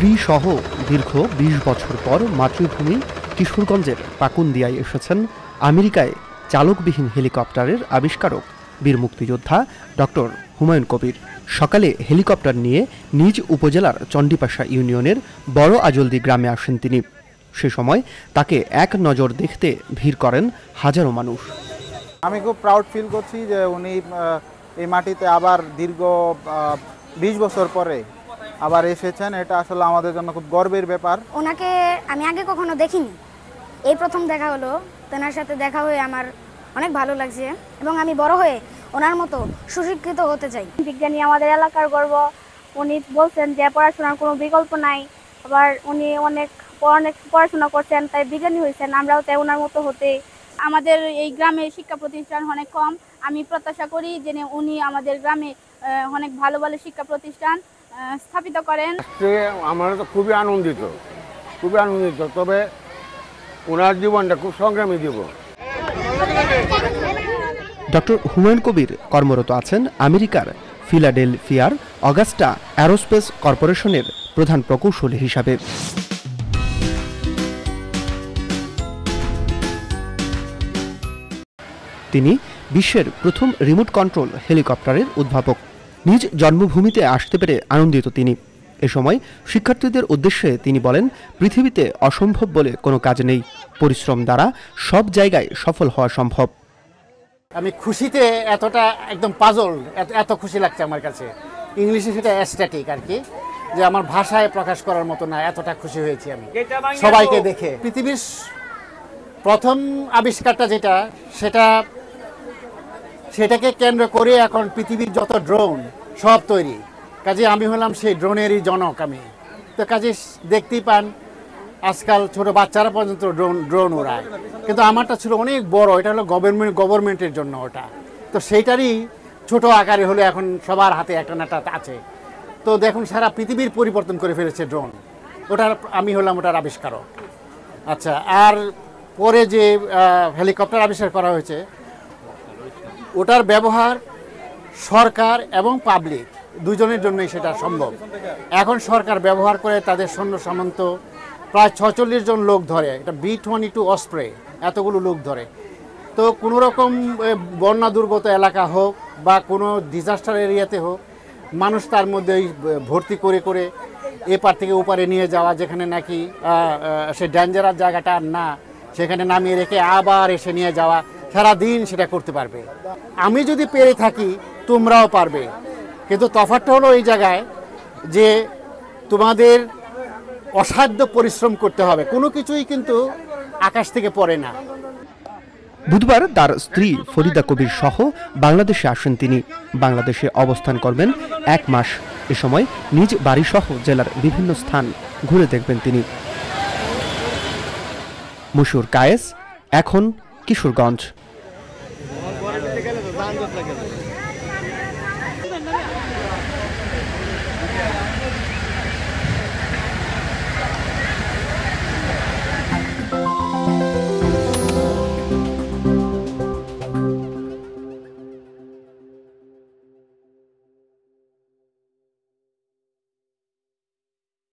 স্ত্রী সহ দীর্ঘ ২০ বছর পর মাতৃভূমি কিশোরগঞ্জের পাকুন্দিয়ায় এসেছেন আমেরিকায় চালকবিহীন হেলিকপ্টারের আবিষ্কারক বীর মুক্তিযোদ্ধা ডক্টর হুমায়ুন কবির। সকালে হেলিকপ্টার নিয়ে নিজ উপজেলার চণ্ডীপাশা ইউনিয়নের বড় আজলদি গ্রামে আসেন তিনি। সে সময় তাকে এক নজর দেখতে ভিড় করেন হাজারো মানুষ। আমি খুব প্রাউড ফিল করছি যে উনি এই মাটিতে আবার দীর্ঘ ২০ বছর পরে আবার এসেছেন। এটা আসলে আমাদের জন্য খুব গর্বের ব্যাপার। ওনাকে আমি আগে কখনো দেখিনি, এই প্রথম দেখা হলো। তেনার সাথে দেখা হয়ে আমার অনেক ভালো লাগছে এবং আমি বড় হয়ে ওনার মতো সুশিক্ষিত হতে চাই। বিজ্ঞানী আমাদের এলাকার গর্ব। উনি বলছেন যে পড়াশোনার কোনো বিকল্প নাই, আবার উনি অনেক পড়াশোনা করছেন, তাই বিজ্ঞানী হয়েছেন। আমরাও চাই ওনার মতো হতে। আমাদের এই গ্রামে শিক্ষা প্রতিষ্ঠান অনেক কম। আমি প্রত্যাশা করি যে উনি আমাদের গ্রামে অনেক ভালো ভালো শিক্ষা প্রতিষ্ঠান স্থাপিত করেন। আমরা তো খুবই আনন্দিত, তবে ওনার জীবনটা খুব সংগ্রামী জীবন। ডক্টর হুমায়ুন কবির কর্মরত আছেন আমেরিকার ফিলাডেলফিয়ার অগাস্টা অ্যারোস্পেস কর্পোরেশনের প্রধান প্রকৌশলী হিসাবে। তিনি বিশ্বের প্রথম রিমোট কন্ট্রোল হেলিকপ্টারের উদ্ভাবক। নিজ জন্মভূমিতে আসতে পেরে আনন্দিত তিনি। এ সময় শিক্ষার্থীদের উদ্দেশ্যে তিনি বলেন, পৃথিবীতে অসম্ভব বলে কোনো কাজ নেই, পরিশ্রম দ্বারা সব জায়গায় সফল হওয়া সম্ভব। আমি খুশিতে এতটা একদম পাজল, এত খুশি লাগছে আমার কাছে। ইংলিশে সেটা অ্যাস্ট্যাটিক আর কি, যে আমার ভাষায় প্রকাশ করার মতো না, এতটা খুশি হয়েছি আমি সবাইকে দেখে। পৃথিবীর প্রথম আবিষ্কারটা যেটা, সেটাকে কেন্দ্র করে এখন পৃথিবীর যত ড্রোন সব তৈরি। কাজে আমি হলাম সেই ড্রোনেরই জনক আমি। তো কাজে দেখতেই পান আজকাল ছোট বাচ্চারা পর্যন্ত ড্রোন ওড়ায়, কিন্তু আমারটা ছিল অনেক বড়। এটা হলো গভর্নমেন্টের জন্য ওটা। তো সেইটারই ছোট আকারে হলে এখন সবার হাতে একটা না আছে। তো দেখুন সারা পৃথিবীর পরিবর্তন করে ফেলেছে ড্রোন। আমি হলাম ওটার আবিষ্কারক। আচ্ছা, আর পরে যে হেলিকপ্টার আবিষ্কার করা হয়েছে, ওটার ব্যবহার সরকার এবং পাবলিক দুজনের জন্যই সেটা সম্ভব। এখন সরকার ব্যবহার করে তাদের সৈন্য সামন্ত প্রায় 46 জন লোক ধরে। এটা B-22 অস্প্রে এতগুলো লোক ধরে। তো কোনো রকম বন্যা দুর্গত এলাকা হোক বা কোনো ডিজাস্টার এরিয়াতে হোক, মানুষ তার মধ্যে ভর্তি করে এপার থেকে ওপারে নিয়ে যাওয়া, যেখানে নাকি সে ডেঞ্জারাস জায়গাটা আর না, সেখানে নামিয়ে রেখে আবার এসে নিয়ে যাওয়া, সারাদিন সেটা করতে পারবে। আমি যদি পেরে থাকি, তোমরাও পারবে। কিন্তু তফাৎটা হলো এই জায়গায় যে তোমাদের অসাধ্য পরিশ্রম করতে হবে। কোনো কিছুই কিন্তু আকাশ থেকে পড়ে না। বুধবার তার স্ত্রী ফরিদা কবির সহ বাংলাদেশে আসেন তিনি। বাংলাদেশে অবস্থান করবেন 1 মাস। এ সময় নিজ বাড়িসহ জেলার বিভিন্ন স্থান ঘুরে দেখবেন তিনি। মশিউর কায়েস, এখন কিশোরগঞ্জ।